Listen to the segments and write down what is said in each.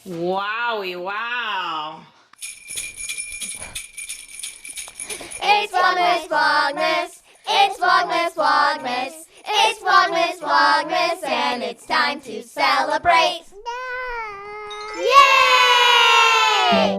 Wowie, wow. It's Vlogmas, Vlogmas. It's Vlogmas, Vlogmas. It's Vlogmas, Vlogmas, and it's time to celebrate. Yay!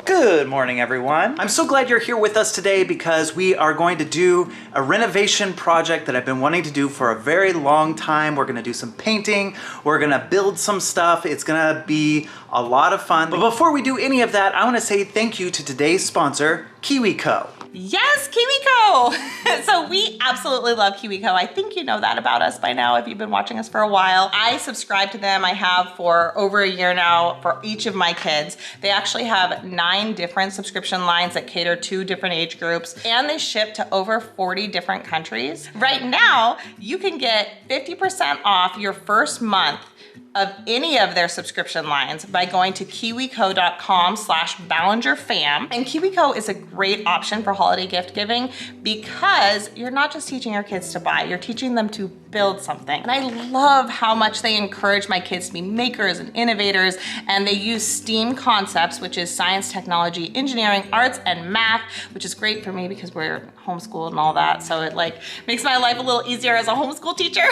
Good morning, everyone. I'm so glad you're here with us today because we are going to do a renovation project that I've been wanting to do for a very long time. We're gonna do some painting, we're gonna build some stuff. It's gonna be a lot of fun. But before we do any of that, I wanna say thank you to today's sponsor, KiwiCo. Yes, KiwiCo! So we absolutely love KiwiCo. I think you know that about us by now if you've been watching us for a while. I subscribe to them. I have for over a year now for each of my kids. They actually have 9 different subscription lines that cater to different age groups, and they ship to over 40 different countries. Right now, you can get 50% off your first month of any of their subscription lines by going to kiwico.com/BallingerFam. And KiwiCo is a great option for holiday gift giving because you're not just teaching your kids to buy, you're teaching them to build something. And I love how much they encourage my kids to be makers and innovators, and they use STEAM concepts, which is science, technology, engineering, arts, and math, which is great for me because we're homeschooled and all that. So it like makes my life a little easier as a homeschool teacher.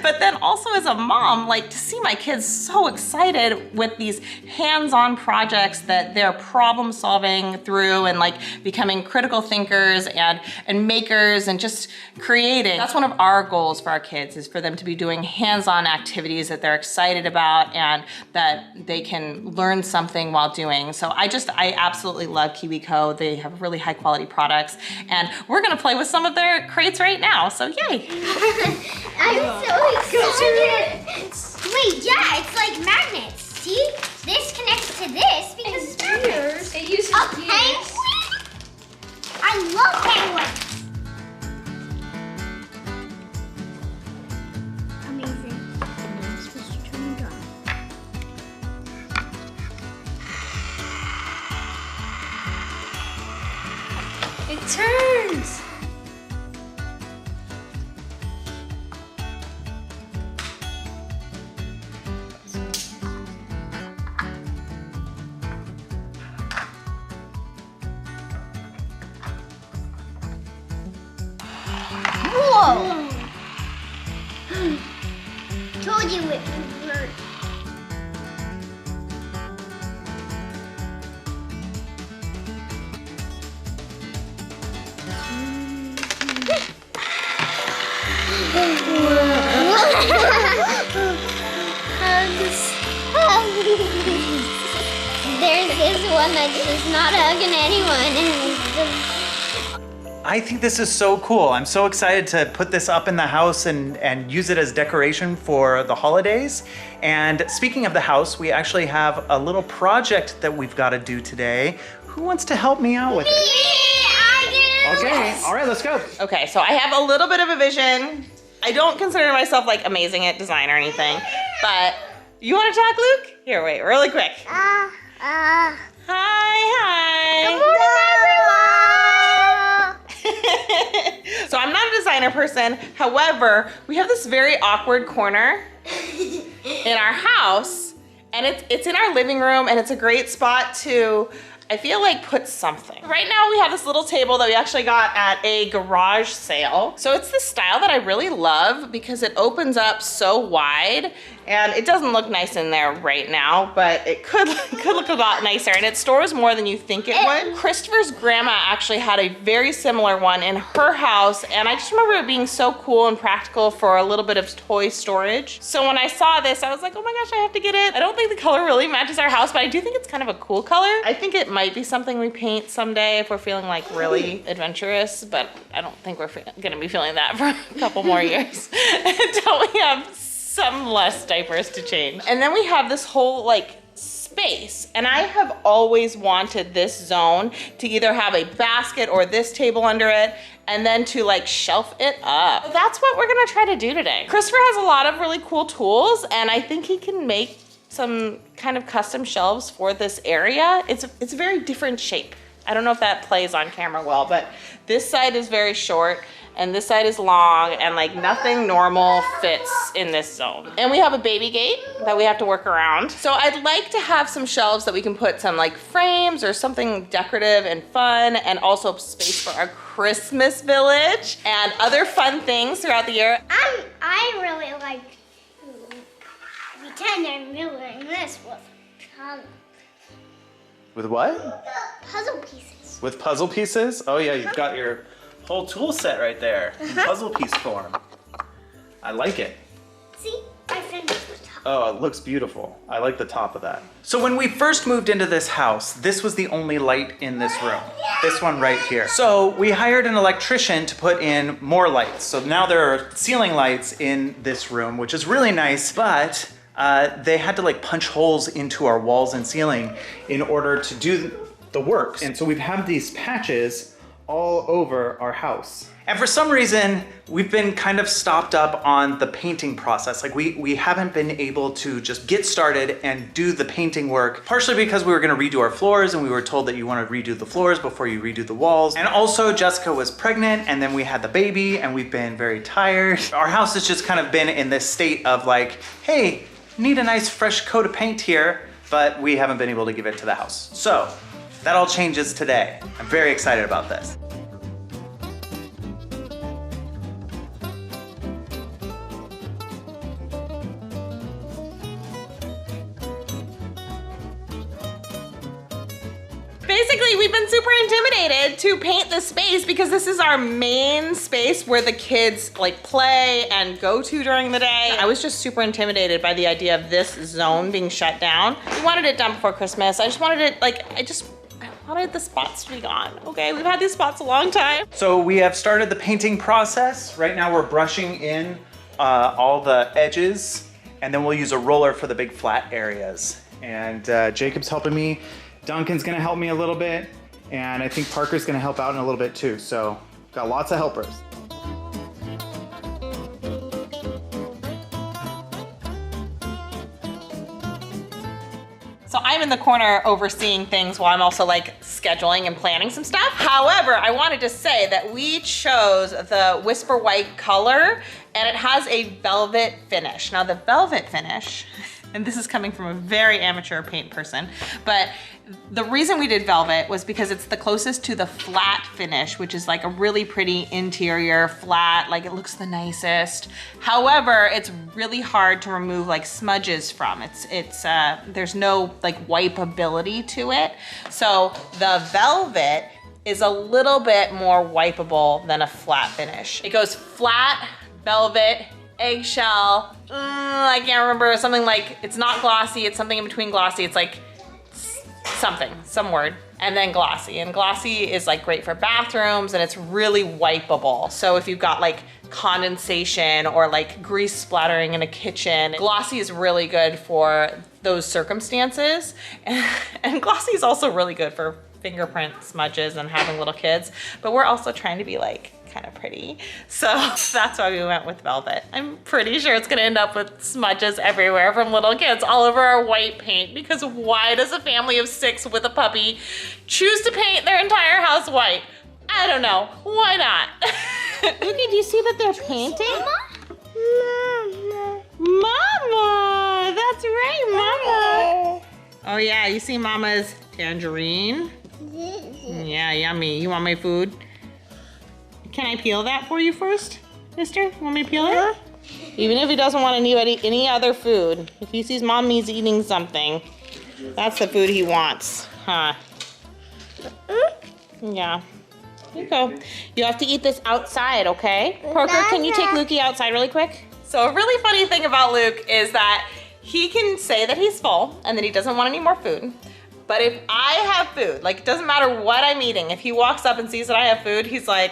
But then also as a mom, like to see my kids so excited with these hands-on projects that they're problem solving through and like becoming critical thinkers and makers and just creating. That's one of our goals for our kids, is for them to be doing hands-on activities that they're excited about and that they can learn something while doing. So I absolutely love KiwiCo. They have really high quality products, and we're gonna play with some of their crates right now, so yay. I'm so excited. Wait, yeah, it's like magnets. See? This connects to this because it's magnets. It uses a penguin? I love penguins. Amazing. I'm supposed to turn it on. It turns. Whoa! Told you it would work. There's this one that's just not hugging anyone. I think this is so cool. I'm so excited to put this up in the house and use it as decoration for the holidays. And speaking of the house, we actually have a little project that we've got to do today. Who wants to help me out with it? I do. Okay, all right, let's go. Okay, so I have a little bit of a vision. I don't consider myself like amazing at design or anything, but you want to talk, Luke? Here, wait, really quick. Hi. Good morning, everyone. So I'm not a designer person. However, we have this very awkward corner in our house, and it's in our living room, and it's a great spot to, I feel like, put something. Right now we have this little table that we actually got at a garage sale. So it's the style that I really love because it opens up so wide, and it doesn't look nice in there right now, but it could look a lot nicer, and it stores more than you think it would. Christopher's grandma actually had a very similar one in her house, and I just remember it being so cool and practical for a little bit of toy storage. So when I saw this, I was like, oh my gosh, I have to get it. I don't think the color really matches our house, but I do think it's kind of a cool color. I think it might be something we paint someday if we're feeling like really adventurous, but I don't think we're gonna be feeling that for a couple more years until we have some less diapers to change. And then we have this whole like space, and I have always wanted this zone to either have a basket or this table under it, and then to like shelf it up. So that's what we're gonna try to do today. Christopher has a lot of really cool tools, and I think he can make some kind of custom shelves for this area. It's a very different shape I don't know if that plays on camera well, but this side is very short and this side is long, and like nothing normal fits in this zone. And we have a baby gate that we have to work around. So I'd like to have some shelves that we can put some like frames or something decorative and fun, and also space for our Christmas village and other fun things throughout the year. I really like to pretend I'm doing this with puzzle. With what? Puzzle pieces. With puzzle pieces? Oh yeah, you've got your whole tool set right there in puzzle piece form. I like it. See, I finished the top. Oh, it looks beautiful. I like the top of that. So when we first moved into this house, this was the only light in this room. This one right here. So we hired an electrician to put in more lights. So now there are ceiling lights in this room, which is really nice, but they had to like punch holes into our walls and ceiling in order to do the work. And so we've had these patches all over our house. And for some reason, we've been kind of stopped up on the painting process. Like we haven't been able to just get started and do the painting work, partially because we were gonna redo our floors and we were told that you wanna redo the floors before you redo the walls. And also Jessica was pregnant and then we had the baby and we've been very tired. Our house has just kind of been in this state of like, hey, need a nice fresh coat of paint here, but we haven't been able to give it to the house. So that all changes today. I'm very excited about this. Basically, we've been super intimidated to paint this space because this is our main space where the kids like play and go to during the day. I was just super intimidated by the idea of this zone being shut down. We wanted it done before Christmas. I just wanted it, like, I wanted the spots to be gone, okay? We've had these spots a long time. So we have started the painting process. Right now we're brushing in all the edges, and then we'll use a roller for the big flat areas. And Jacob's helping me. Duncan's gonna help me a little bit, and I think Parker's gonna help out in a little bit too. So got lots of helpers. So I'm in the corner overseeing things while I'm also like scheduling and planning some stuff. However, I wanted to say that we chose the Whisper White color, and it has a velvet finish. Now the velvet finish, and this is coming from a very amateur paint person, but the reason we did velvet was because it's the closest to the flat finish, which is like a really pretty interior flat, like it looks the nicest. However, it's really hard to remove like smudges from. There's no like wipeability to it. So the velvet is a little bit more wipeable than a flat finish. It goes flat, velvet, eggshell, I can't remember, something like, it's not glossy, it's something in between glossy, it's like some word, and then glossy. And glossy is like great for bathrooms, and it's really wipeable. So if you've got like condensation or like grease splattering in a kitchen, glossy is really good for those circumstances. And glossy is also really good for fingerprint smudges and having little kids, but we're also trying to be like kind of pretty. So that's why we went with velvet. I'm pretty sure it's gonna end up with smudges everywhere from little kids all over our white paint, because why does a family of 6 with a puppy choose to paint their entire house white? I don't know, why not? Luki, do you see that they're painting? Mama, that's right, Mama. Oh yeah, you see Mama's tangerine? Yeah, yummy. You want my food? Can I peel that for you first, mister? Want me to peel it? Even if he doesn't want any other food, if he sees Mommy's eating something, that's the food he wants, huh? Yeah. Here you go. You have to eat this outside, okay? Parker, can you take Lukey outside really quick? So a really funny thing about Luke is that he can say that he's full and that he doesn't want any more food. But if I have food, like it doesn't matter what I'm eating, if he walks up and sees that I have food, he's like,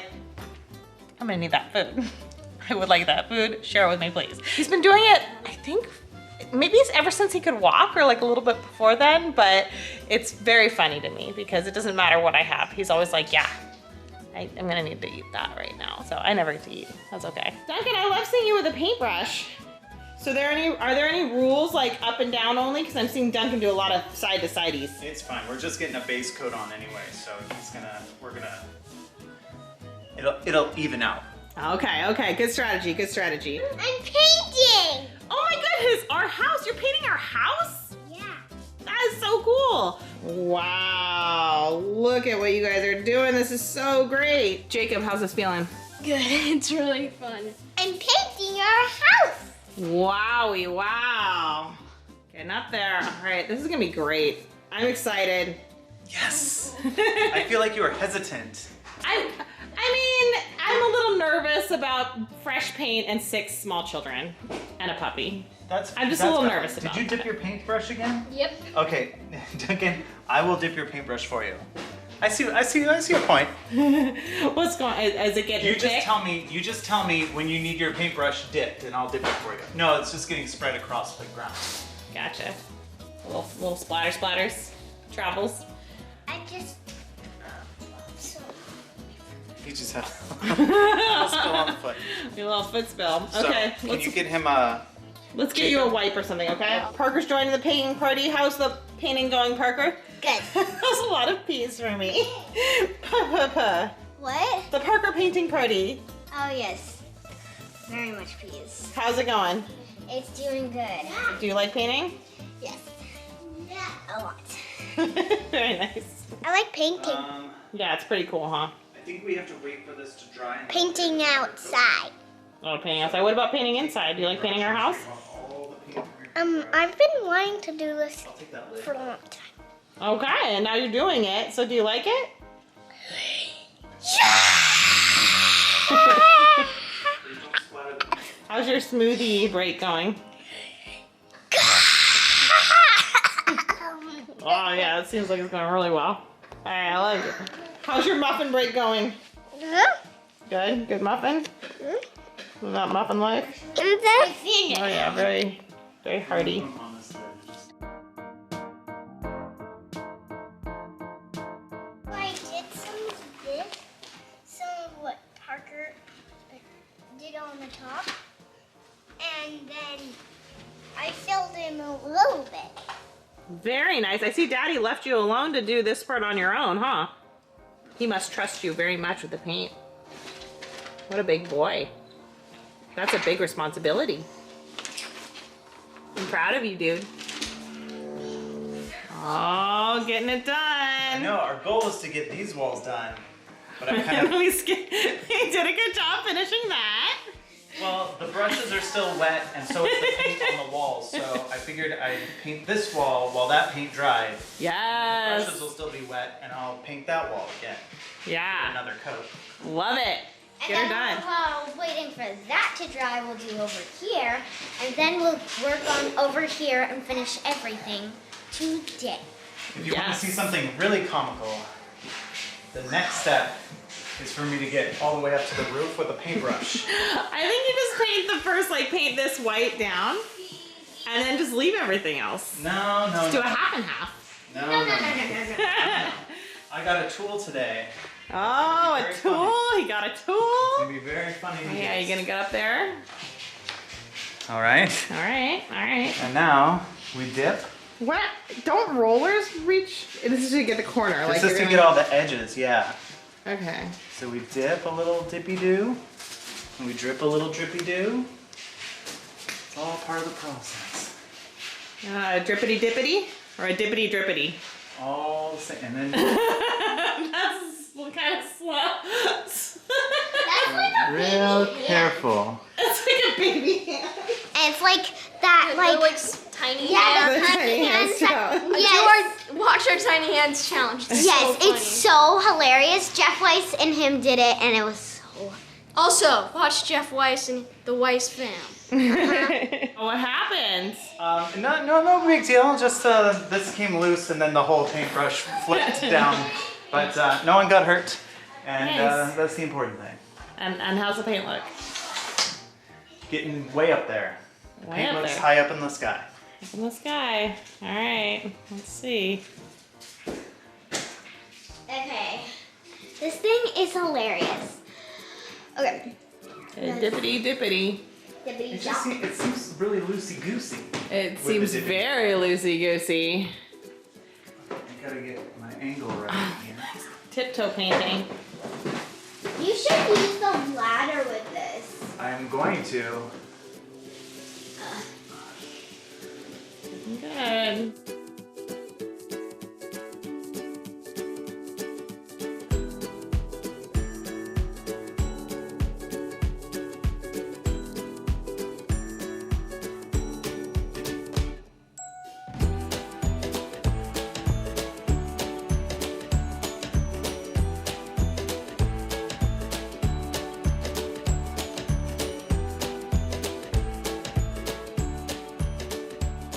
I'm gonna need that food. I would like that food. Share it with me, please. He's been doing it, I think, maybe it's ever since he could walk or like a little bit before then, but it's very funny to me because it doesn't matter what I have. He's always like, yeah, I'm gonna need to eat that right now. So I never get to eat, that's okay. Duncan, I love seeing you with a paintbrush. So are there any rules like up and down only? Because I'm seeing Duncan do a lot of side to sideys. It's fine. We're just getting a base coat on anyway, so it'll even out. Okay, good strategy, good strategy. I'm painting. Oh my goodness, our house, you're painting our house? Yeah. That is so cool. Wow, look at what you guys are doing. This is so great. Jacob, how's this feeling? Good. It's really fun. I'm painting our house. Wowie, wow. Getting up there. All right, this is gonna be great. I'm excited. Yes. I feel like you were hesitant. I mean, I'm a little nervous about fresh paint and 6 small children and a puppy. I'm just a little nervous about Did you dip your paintbrush again? Yep. Okay, Duncan, I will dip your paintbrush for you. I see your point. What's going on? Is it getting You thick? just tell me when you need your paintbrush dipped and I'll dip it for you. No, it's just getting spread across the ground. Gotcha. Little splatters. Travels. I just. He just had a little spill on the foot. Your little foot spill. So, Okay, can you get him a... let's get you a wipe or something, okay? Parker's joining the painting party. How's the painting going, Parker? Good. That's a lot of peas for me. What? The Parker painting party. Oh, yes. Very much peas. How's it going? It's doing good. Do you like painting? Yes. A lot. Very nice. I like painting. Yeah, it's pretty cool, huh? I think we have to wait for this to dry. Painting outside. Oh, painting outside. What about painting inside? Do you like painting our house? I've been wanting to do this I'll take that lid. for a long time. Okay, and now you're doing it. So do you like it? How's your smoothie break going? Oh yeah, it seems like it's going really well. All right, I like it. How's your muffin break going? Good? Good muffin? Is that muffin life? Oh yeah, very, very hearty. I did some of this, some of what Parker did on the top, and then I filled in a little bit. Very nice. I see Daddy left you alone to do this part on your own, huh? He must trust you very much with the paint. What a big boy. That's a big responsibility. I'm proud of you, dude. Oh, getting it I done. know, our goal is to get these walls done. But I'm kind of... We did a good job finishing that. Well, the brushes are still wet, and so is the paint on the walls. So I figured I'd paint this wall while that paint dried. The Yes. brushes will still be wet, and I'll paint that wall again. Yeah. Another coat. Love it. Get her And then done. while waiting for that to dry, we'll do over here, and then we'll work on over here and finish everything today. If you want to Yes. see something really comical, the next step is for me to get all the way up to the roof with a paintbrush. I think you just paint the first, like paint this white down, and then just leave everything else. No. Just do a half and half. No. I got a tool today. Oh, Very a tool. funny. He got a It's tool. gonna be very funny to Yeah, you gonna get up there? All right. All right, all right. And now we dip. What? Don't rollers reach? This is to get the corner. This like is you're to gonna- get all the edges, yeah. Okay. So we dip a little dippy-doo, and we drip a little drippy-doo. It's all part of the process. Drippity dippity or a dippity drippity? All the same, and then That's kind of slow. That's like a real baby hand. careful. It's like a baby hand. And it's like that, like tiny yeah, hands. the tiny hands. challenge. Yes, Watch our tiny hands challenge. It's yes, so funny. it's so hilarious. Jeff Weiss and him did it, and it was so. Also, watch Jeff Weiss and the Weiss fam. What happened? No big deal. Just this came loose, and then the whole paintbrush flipped down. But no one got hurt, and Nice. that's the important thing. And how's the paint look? Getting way up there. Way Paint up looks there. high up in the sky. Up in the sky. All right. Let's see. Okay, this thing is hilarious. Okay, Dippity dippity. Dippity chop. It seems really loosey-goosey. It seems very loosey-goosey. I gotta get my angle right here. Tiptoe painting. You should use the ladder with this. I'm going to. Good.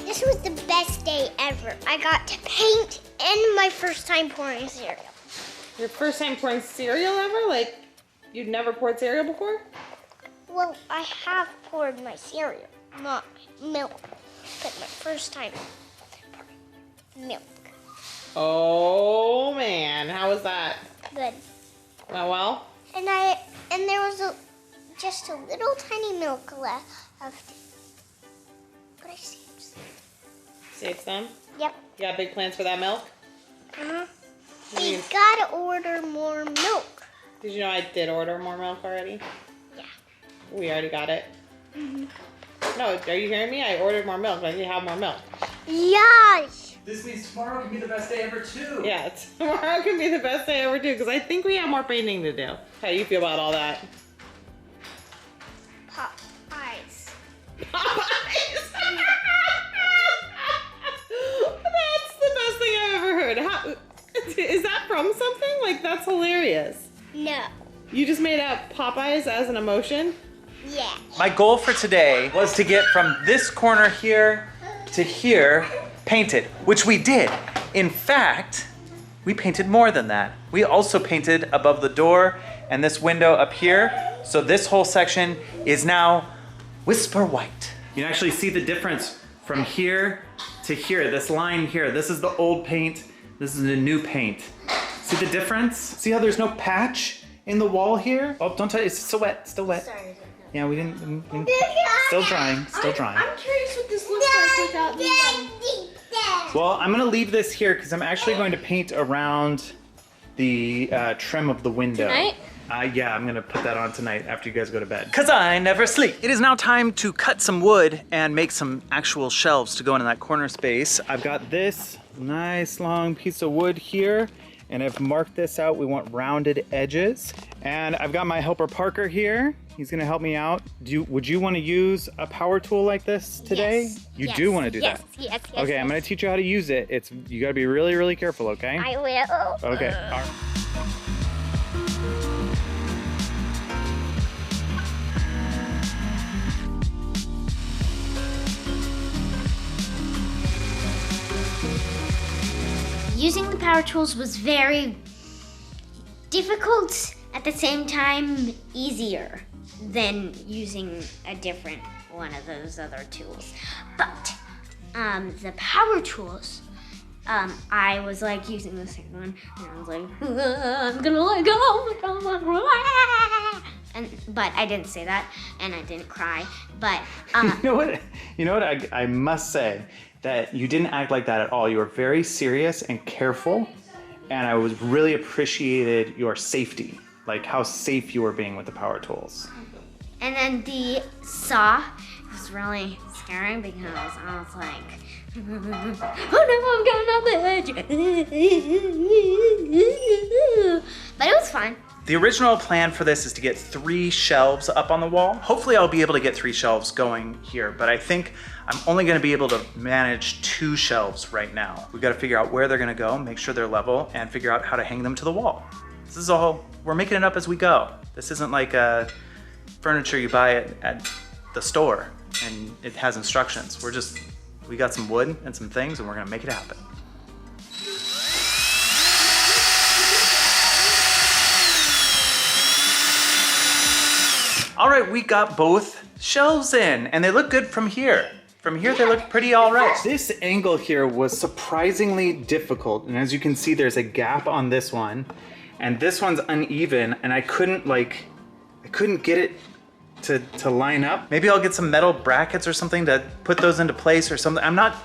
This was the best day ever. I got to paint and my first time pouring cereal. Your first time pouring cereal ever? Like, you'd never poured cereal before? Well, I have poured my cereal, not milk, but my first time pouring milk. Oh man, how was that? Good. Went well? And there was just a little tiny milk left. But I saved some. Saved some? Yep. You got big plans for that milk? Uh-huh. You- We gotta order more milk. Did you know I did order more milk already? Yeah. We already got it. No, are you hearing me? I ordered more milk. I need to have more milk. Yes. This means tomorrow can be the best day ever too. Yeah, tomorrow can be the best day ever too, because I think we have more painting to do. How do you feel about all that? Pop eyes. Popeyes! That's the best thing I've ever heard. How, is that from something? Like, that's hilarious. No. You just made up Popeyes as an emotion? Yeah. My goal for today was to get from this corner here to here painted, which we did. In fact, we painted more than that. We also painted above the door and this window up here. So this whole section is now whisper white. You can actually see the difference from here to here. This line here, this is the old paint. This is the new paint. See the difference? See how there's no patch in the wall here? Oh, don't touch it, it's still wet, still wet. Sorry. Yeah, we didn't, still drying, still drying. I'm curious what this looks like without the. Well, I'm gonna leave this here because I'm actually going to paint around the trim of the window. Tonight? Yeah, I'm gonna put that on tonight after you guys go to bed. Cause I never sleep. It is now time to cut some wood and make some actual shelves to go into that corner space. I've got this nice long piece of wood here, and I've marked this out. We want rounded edges. And I've got my helper Parker here. He's gonna help me out. Would you want to use a power tool like this today? Yes. You Yes. do want to do Yes. that? Yes. Okay, Yes. I'm gonna teach you how to use it. You gotta be really, really careful, okay? I will. Okay. All right. Using the power tools was very difficult, at the same time easier than using a different one of those other tools. But the power tools, I was like using the second one, and I was like, I'm gonna let go. But I didn't say that, and I didn't cry. But You know what? I must say that you didn't act like that at all. You were very serious and careful, and I was really appreciated your safety, like how safe you were being with the power tools. And then the saw was really scary because I was like, oh no, I'm going on the edge. But it was fun. The original plan for this is to get 3 shelves up on the wall. Hopefully I'll be able to get 3 shelves going here, but I think I'm only gonna be able to manage 2 shelves right now. We've got to figure out where they're gonna go, make sure they're level, and figure out how to hang them to the wall. This is all, we're making it up as we go. This isn't like furniture you buy at the store and it has instructions. We got some wood and some things and we're gonna make it happen. All right, we got both shelves in and they look good from here. From here, they look pretty all right. This angle here was surprisingly difficult. And as you can see, there's a gap on this one and this one's uneven and I couldn't get it to line up. Maybe I'll get some metal brackets or something to put those into place or something. I'm not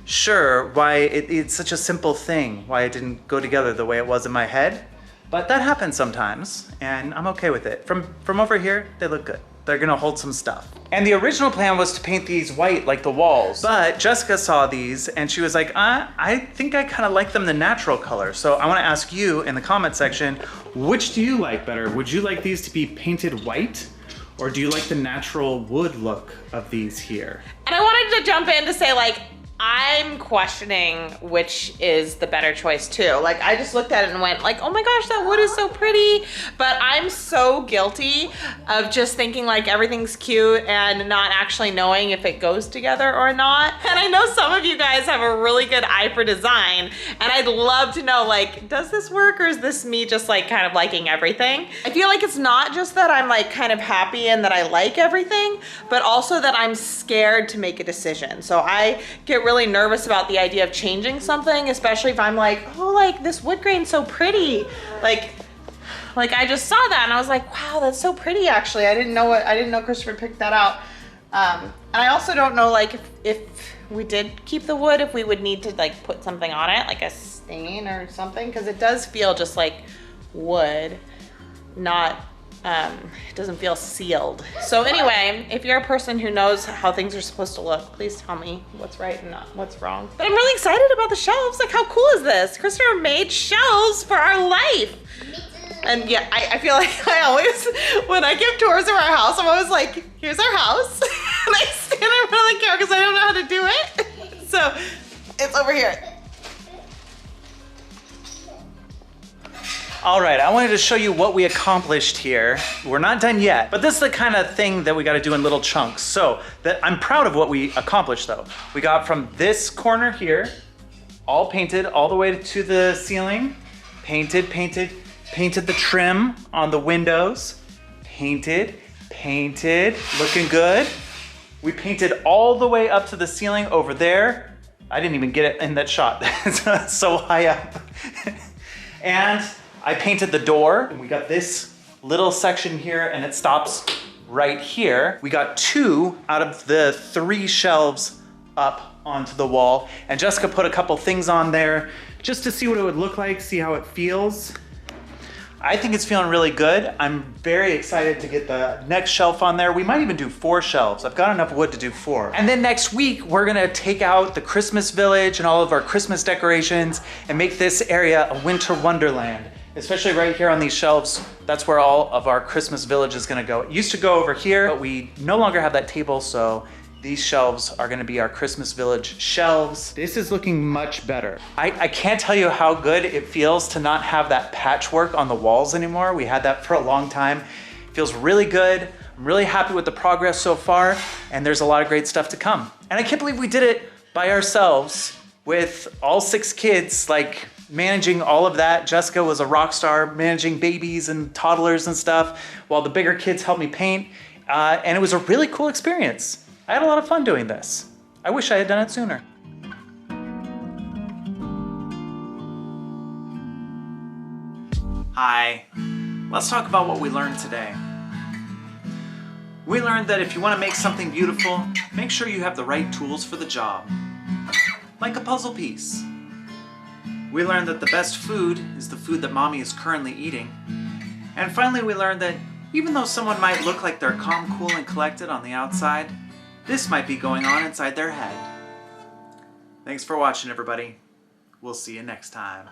sure why it's such a simple thing, why it didn't go together the way it was in my head. But that happens sometimes, and I'm okay with it. From over here, they look good. They're gonna hold some stuff. And the original plan was to paint these white like the walls, but Jessica saw these and she was like, I think I kind of like them the natural color. So I wanna ask you in the comment section, which do you like better? Would you like these to be painted white? Or do you like the natural wood look of these here? And I wanted to jump in to say, like, I'm questioning which is the better choice too. Like, I just looked at it and went like, oh my gosh, that wood is so pretty. But I'm so guilty of just thinking like everything's cute and not actually knowing if it goes together or not. And I know some of you guys have a really good eye for design, and I'd love to know, like, does this work or is this me just like kind of liking everything? I feel like it's not just that I'm like kind of happy and that I like everything, but also that I'm scared to make a decision. So I get really nervous about the idea of changing something, especially if I'm like, oh, like this wood grain's so pretty. Like I just saw that and I was like, wow, that's so pretty actually. I didn't know Christopher picked that out. And I also don't know, like, if we did keep the wood, if we would need to like put something on it, like a stain or something, because it does feel just like wood, not it doesn't feel sealed. So anyway, if you're a person who knows how things are supposed to look, please tell me what's right and not what's wrong. But I'm really excited about the shelves. Like, how cool is this? Christopher made shelves for our life. And yeah, I feel like I always, when I give tours of our house, I'm always like, here's our house. And I stand in front of the camera because I don't know how to do it. So it's over here. All right, I wanted to show you what we accomplished here. We're not done yet, but this is the kind of thing that we got to do in little chunks. So I'm proud of what we accomplished though. We got from this corner here, all painted all the way to the ceiling, painted the trim on the windows, painted, looking good. We painted all the way up to the ceiling over there. I didn't even get it in that shot. It's so high up. And I painted the door, and we got this little section here, and it stops right here. We got 2 out of the 3 shelves up onto the wall, and Jessica put a couple things on there just to see what it would look like, see how it feels. I think it's feeling really good. I'm very excited to get the next shelf on there. We might even do 4 shelves. I've got enough wood to do 4. And then next week, we're gonna take out the Christmas village and all of our Christmas decorations and make this area a winter wonderland. Especially right here on these shelves, that's where all of our Christmas village is gonna go. It used to go over here, but we no longer have that table, so these shelves are gonna be our Christmas village shelves. This is looking much better. I can't tell you how good it feels to not have that patchwork on the walls anymore. We had that for a long time. It feels really good. I'm really happy with the progress so far, and there's a lot of great stuff to come. And I can't believe we did it by ourselves with all 6 kids, like managing all of that. Jessica was a rock star managing babies and toddlers and stuff, while the bigger kids helped me paint. And it was a really cool experience. I had a lot of fun doing this. I wish I had done it sooner. Hi, let's talk about what we learned today. We learned that if you want to make something beautiful, make sure you have the right tools for the job. Like a puzzle piece. We learned that the best food is the food that mommy is currently eating. And finally, we learned that even though someone might look like they're calm, cool, and collected on the outside, this might be going on inside their head. Thanks for watching, everybody. We'll see you next time.